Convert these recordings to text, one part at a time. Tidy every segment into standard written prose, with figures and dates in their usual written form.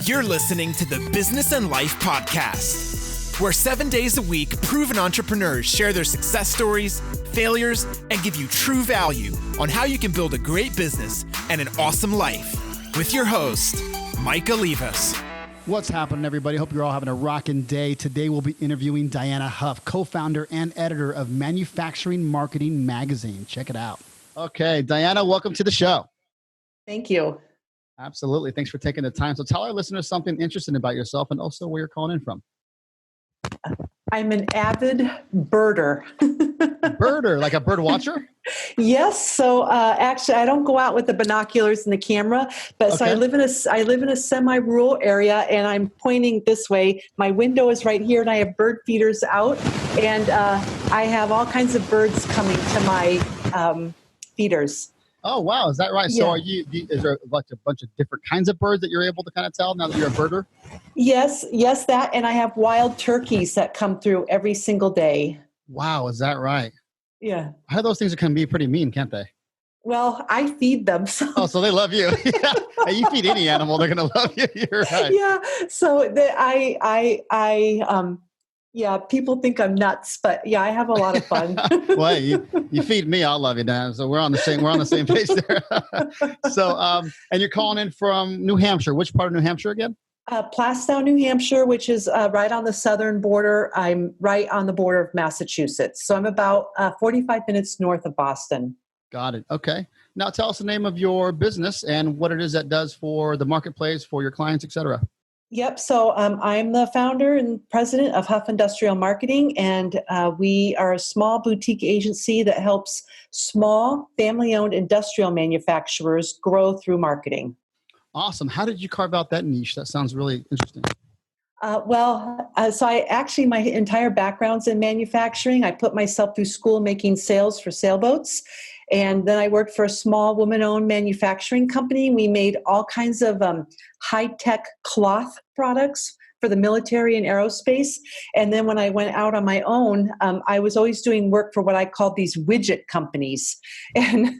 You're listening to the Business and Life Podcast, where 7 days a week, proven entrepreneurs share their success stories, failures, and give you true value on how you can build a great business and an awesome life. With your host, Mike Olivas. What's happening, everybody? Hope you're all having a rockin' day. Today, we'll be interviewing Dianna Huff, co-founder and editor of Manufacturing Marketing Magazine. Check it out. Okay, Dianna, welcome to the show. Thank you. Absolutely. Thanks for taking the time. So tell our listeners something interesting about yourself and also where you're calling in from. I'm an avid birder. Birder, like a bird watcher? Yes. So actually, I don't go out with the binoculars and the camera, but so I live in a semi-rural area, and I'm pointing this way. My window is right here, and I have bird feeders out, and I have all kinds of birds coming to my feeders. Oh, wow. Is that right? Yeah. So is there like a bunch of different kinds of birds that you're able to kind of tell now that you're a birder? Yes, that. And I have wild turkeys that come through every single day. Wow. Is that right? Yeah. I heard those things can be pretty mean, can't they? Well, I feed them. So they love you. Yeah. Hey, you feed any animal, they're going to love you. You're right. Yeah. So yeah, people think I'm nuts, but yeah, I have a lot of fun. Well, you feed me, I'll love you, Dan. So we're on the same page there. So, and you're calling in from New Hampshire. Which part of New Hampshire again? Plastow, New Hampshire, which is right on the southern border. I'm right on the border of Massachusetts. So I'm about 45 minutes north of Boston. Got it. Okay. Now tell us the name of your business and what it is that does for the marketplace, for your clients, et cetera. Yep. So I'm the founder and president of Huff Industrial Marketing, and we are a small boutique agency that helps small family-owned industrial manufacturers grow through marketing. Awesome. How did you carve out that niche? That sounds really interesting. So my entire background's in manufacturing. I put myself through school making sails for sailboats. And then I worked for a small woman-owned manufacturing company. We made all kinds of high-tech cloth products for the military and aerospace. And then when I went out on my own, I was always doing work for what I called these widget companies. And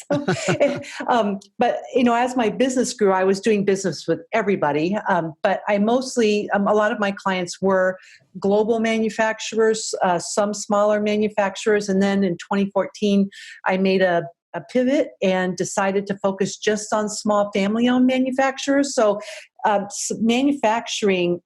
but as my business grew, I was doing business with everybody. But I mostly, a lot of my clients were global manufacturers, some smaller manufacturers. And then in 2014, I made a pivot and decided to focus just on small family-owned manufacturers. So manufacturing,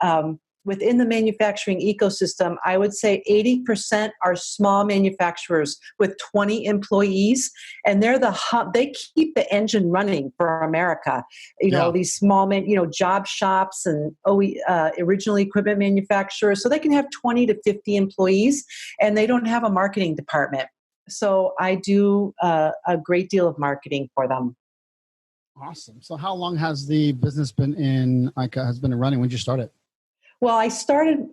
within the manufacturing ecosystem, I would say 80% are small manufacturers with 20 employees, and they're the hub. They keep the engine running for America. These small, job shops and original equipment manufacturers. So they can have 20 to 50 employees, and they don't have a marketing department. So I do a great deal of marketing for them. Awesome. So how long has the business been running? When did you start it? Well, I started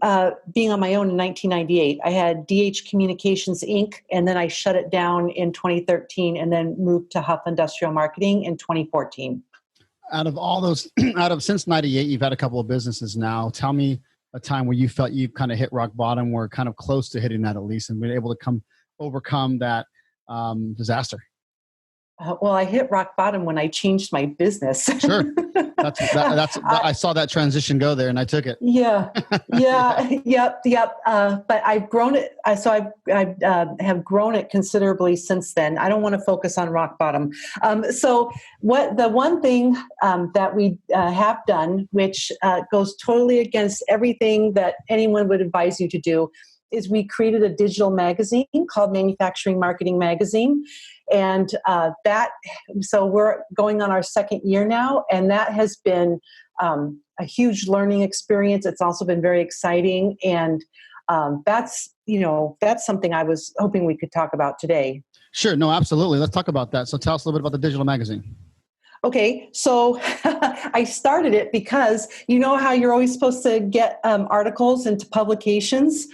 being on my own in 1998. I had DH Communications, Inc., and then I shut it down in 2013 and then moved to Huff Industrial Marketing in 2014. Out of all those, since 98, you've had a couple of businesses now. Tell me a time where you felt you've kind of hit rock bottom, or kind of close to hitting that at least, and been able to overcome that disaster. Well, I hit rock bottom when I changed my business. Sure. I saw that transition go there and I took it. Yeah. Yep. But I've grown it. So I have grown it considerably since then. I don't want to focus on rock bottom. So the one thing that we have done, which goes totally against everything that anyone would advise you to do, is we created a digital magazine called Manufacturing Marketing Magazine. And so we're going on our second year now, and that has been a huge learning experience. It's also been very exciting, and that's something I was hoping we could talk about today. Sure, no, absolutely. Let's talk about that. So tell us a little bit about the digital magazine. Okay, so I started it because you know how you're always supposed to get articles into publications.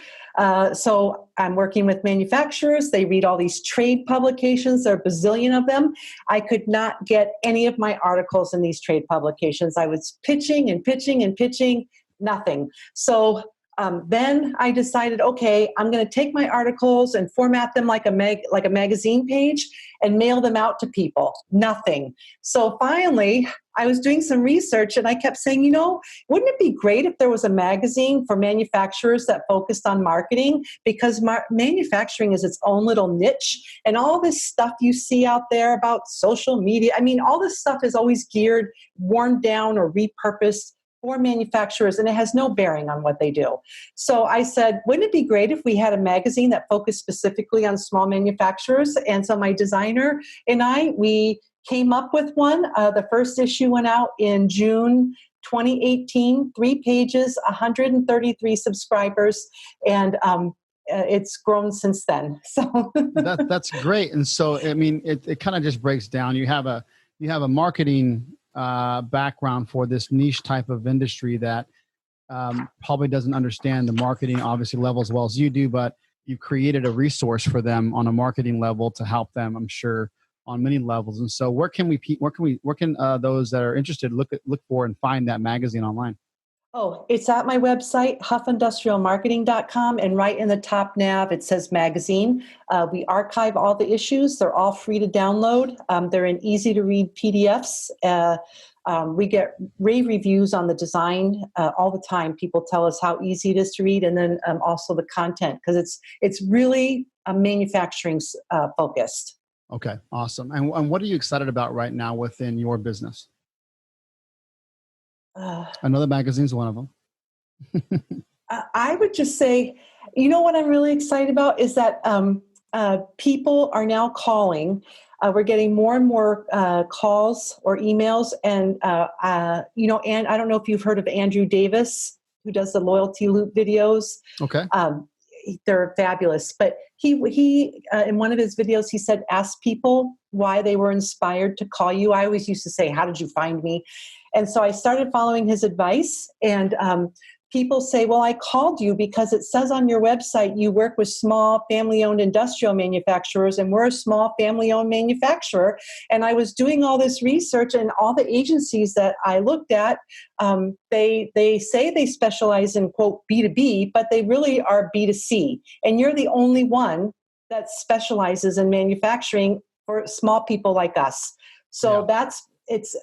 So I'm working with manufacturers. They read all these trade publications. There are a bazillion of them. I could not get any of my articles in these trade publications. I was pitching and pitching and pitching, nothing. So then I decided, okay, I'm going to take my articles and format them like a magazine page and mail them out to people. Nothing. So finally, I was doing some research and I kept saying, wouldn't it be great if there was a magazine for manufacturers that focused on marketing? Because manufacturing is its own little niche, and all this stuff you see out there about social media, all this stuff is always geared, worn down or repurposed for manufacturers, and it has no bearing on what they do. So I said, wouldn't it be great if we had a magazine that focused specifically on small manufacturers? And so my designer and we came up with one. The first issue went out in June 2018, 3 pages, 133 subscribers, and it's grown since then. So that's great. And so, it kind of just breaks down. You have a marketing background for this niche type of industry that probably doesn't understand the marketing obviously level as well as you do, but you've created a resource for them on a marketing level to help them, I'm sure, on many levels. And so where can those that are interested look for and find that magazine online? Oh, it's at my website, huffindustrialmarketing.com, and right in the top nav, it says magazine. We archive all the issues. They're all free to download. They're in easy-to-read PDFs. We get rave reviews on the design all the time. People tell us how easy it is to read, and then also the content, because it's really manufacturing focused. Okay, awesome. And what are you excited about right now within your business? I know the magazine's one of them. I would just say, what I'm really excited about is that people are now calling. We're getting more and more calls or emails, and and I don't know if you've heard of Andrew Davis, who does the loyalty loop videos. Okay. They're fabulous. But he in one of his videos, he said, ask people why they were inspired to call you. I always used to say, how did you find me? And so I started following his advice, and people say, well, I called you because it says on your website you work with small family-owned industrial manufacturers, and we're a small family-owned manufacturer. And I was doing all this research, and all the agencies that I looked at, they say they specialize in, quote, B2B, but they really are B2C. And you're the only one that specializes in manufacturing for small people like us. So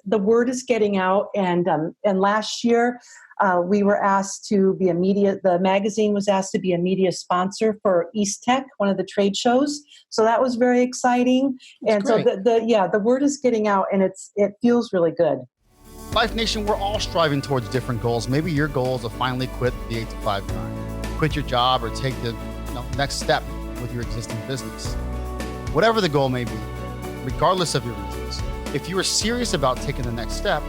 the word is getting out. And last year, we were asked to be the magazine was asked to be a media sponsor for East Tech, one of the trade shows. So that was very exciting. That's and great. So the word is getting out, and it feels really good. Life Nation, we're all striving towards different goals. Maybe your goal is to finally quit the 8 to 5 grind, quit your job, or take the next step with your existing business. Whatever the goal may be, regardless of your reasons, if you are serious about taking the next step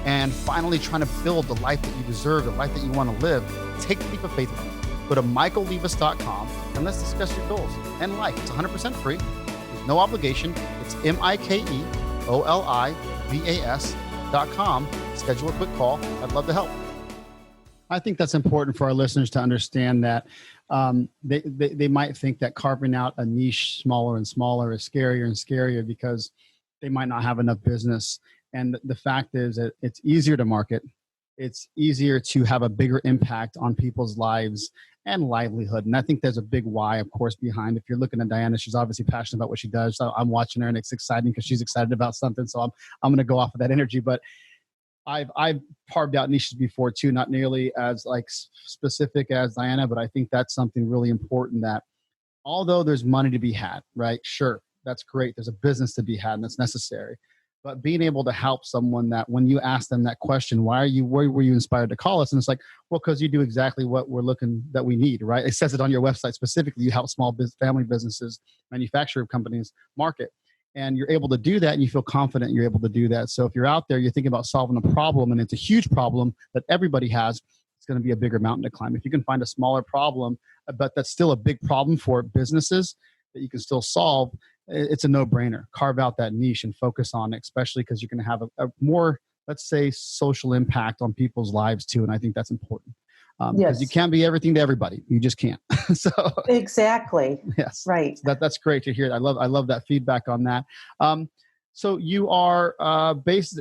and finally trying to build the life that you deserve, the life that you want to live, take the leap of faith with me. Go to michaellevis.com and let's discuss your goals and life. It's 100% free. There's no obligation. It's michaellevis.com. Schedule a quick call. I'd love to help. I think that's important for our listeners to understand that they might think that carving out a niche smaller and smaller is scarier and scarier because they might not have enough business. And the fact is that it's easier to market. It's easier to have a bigger impact on people's lives and livelihood. And I think there's a big why, of course, behind. If you're looking at Dianna, she's obviously passionate about what she does. So I'm watching her and it's exciting because she's excited about something. So I'm going to go off of that energy. But I've carved out niches before too, not nearly as specific as Dianna, but I think that's something really important, that although there's money to be had, right? Sure, that's great. There's a business to be had and that's necessary. But being able to help someone that when you ask them that question, why were you inspired to call us? And it's like, well, because you do exactly what that we need, right? It says it on your website specifically. You help small family businesses, manufacturer companies market. And you're able to do that and you feel confident you're able to do that. So if you're out there, you're thinking about solving a problem and it's a huge problem that everybody has, it's going to be a bigger mountain to climb. If you can find a smaller problem, but that's still a big problem for businesses that you can still solve, it's a no-brainer. Carve out that niche and focus on it, especially because you're going to have a more, let's say, social impact on people's lives too. And I think that's important. Because you can't be everything to everybody. You just can't. So exactly. Yes. Right. That's great to hear. I love that feedback on that. So you are are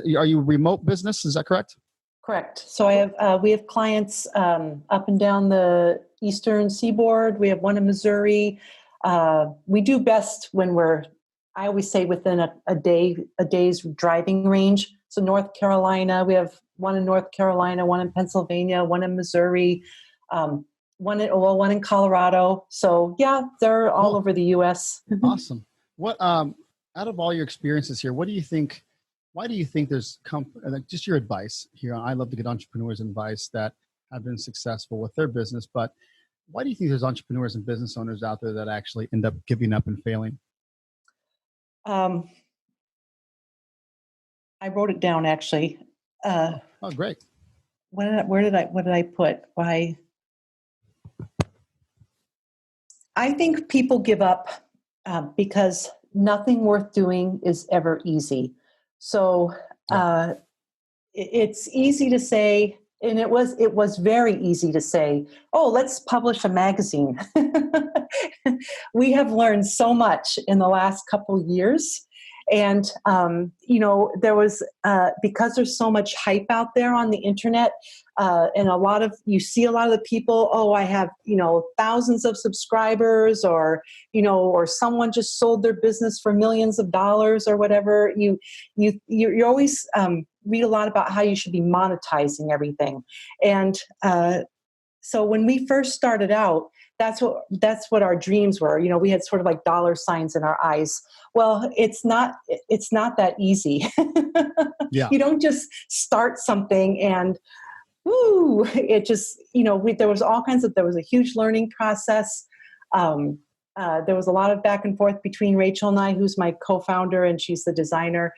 you a remote business? Is that correct? Correct. So we have clients up and down the Eastern Seaboard. We have one in Missouri. We do best when I always say within a day's driving range. So North Carolina, we have one in North Carolina, one in Pennsylvania, one in Missouri, one in Colorado. So yeah, they're all over the U.S. Awesome. What out of all your experiences here, what do you think? Why do you think there's just your advice here? I love to get entrepreneurs advice that have been successful with their business, but why do you think there's entrepreneurs and business owners out there that actually end up giving up and failing? I wrote it down actually. Oh, great. What did I put? Why? I think people give up because nothing worth doing is ever easy. So it's easy to say, and it was very easy to say, oh, let's publish a magazine. We have learned so much in the last couple of years. And, there was, because there's so much hype out there on the internet, and you see a lot of the people, oh, I have, thousands of subscribers, or someone just sold their business for millions of dollars or whatever. You always read a lot about how you should be monetizing everything. And so when we first started out, that's what our dreams were. We had sort of like dollar signs in our eyes. Well, it's not that easy. Yeah. You don't just start something and woo, it just, there was a huge learning process. There was a lot of back and forth between Rachel and I, who's my co-founder, and she's the designer,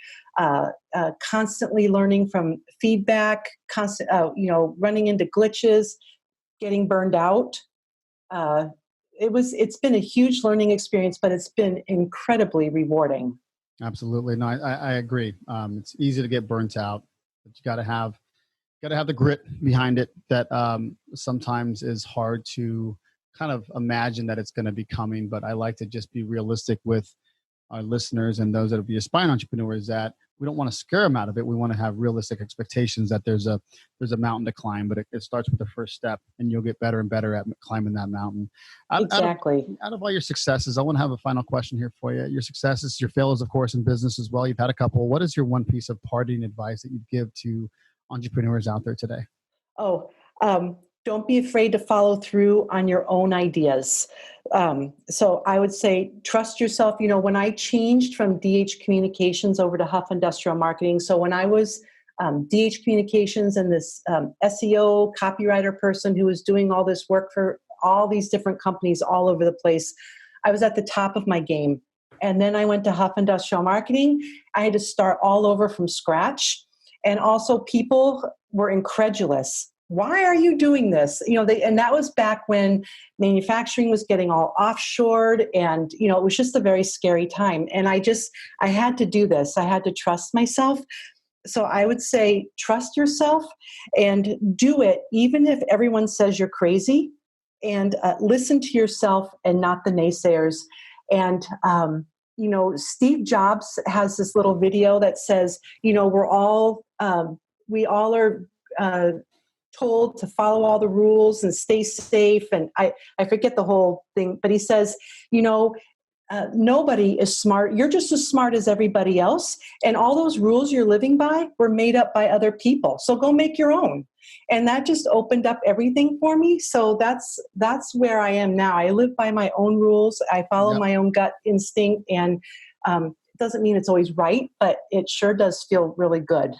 constantly learning from feedback, running into glitches, getting burned out. It's been a huge learning experience, but it's been incredibly rewarding. Absolutely. No, I agree. It's easy to get burnt out, but you got to have the grit behind it that sometimes is hard to kind of imagine that it's going to be coming. But I like to just be realistic with our listeners and those that will be aspiring entrepreneurs, that we don't want to scare them out of it. We want to have realistic expectations that there's a mountain to climb, but it starts with the first step, and you'll get better and better at climbing that mountain. Exactly. Out of all your successes, I want to have a final question here for you. Your successes, your failures, of course, in business as well. You've had a couple. What is your one piece of parting advice that you'd give to entrepreneurs out there today? Don't be afraid to follow through on your own ideas. So I would say, trust yourself. When I changed from DH Communications over to Huff Industrial Marketing, so when I was DH Communications and this SEO copywriter person who was doing all this work for all these different companies all over the place, I was at the top of my game. And then I went to Huff Industrial Marketing. I had to start all over from scratch. And also people were incredulous. Why are you doing this? And that was back when manufacturing was getting all offshored, and, it was just a very scary time. And I had to do this. I had to trust myself. So I would say, trust yourself and do it, even if everyone says you're crazy, and listen to yourself and not the naysayers. And, Steve Jobs has this little video that says, we all are told to follow all the rules and stay safe. And I forget the whole thing, but he says, nobody is smart. You're just as smart as everybody else. And all those rules you're living by were made up by other people. So go make your own. And that just opened up everything for me. So that's where I am now. I live by my own rules. I follow my own gut instinct, and it doesn't mean it's always right, but it sure does feel really good.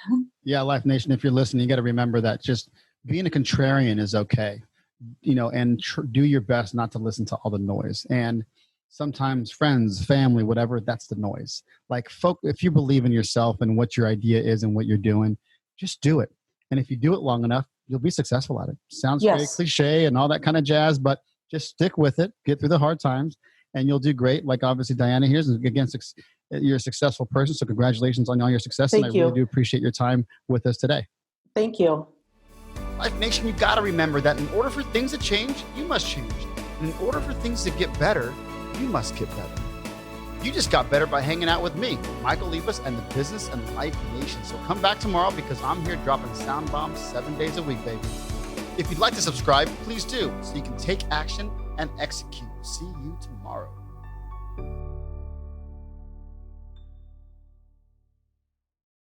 Yeah. Life Nation, if you're listening, you got to remember that just being a contrarian is okay, and do your best not to listen to all the noise. And sometimes friends, family, whatever, that's the noise. Like, if you believe in yourself and what your idea is and what you're doing, just do it. And if you do it long enough, you'll be successful at it. Sounds very cliche and all that kind of jazz, but just stick with it, get through the hard times, and you'll do great. Like, obviously, Dianna here is, again, you're a successful person. So congratulations on all your success. Thank and you. I really do appreciate your time with us today. Thank you. Life Nation, you got to remember that in order for things to change, you must change. And in order for things to get better, you must get better. You just got better by hanging out with me, Michael Liebus, and the Business and Life Nation. So come back tomorrow, because I'm here dropping sound bombs 7 days a week, baby. If you'd like to subscribe, please do, so you can take action and execute. See you tomorrow.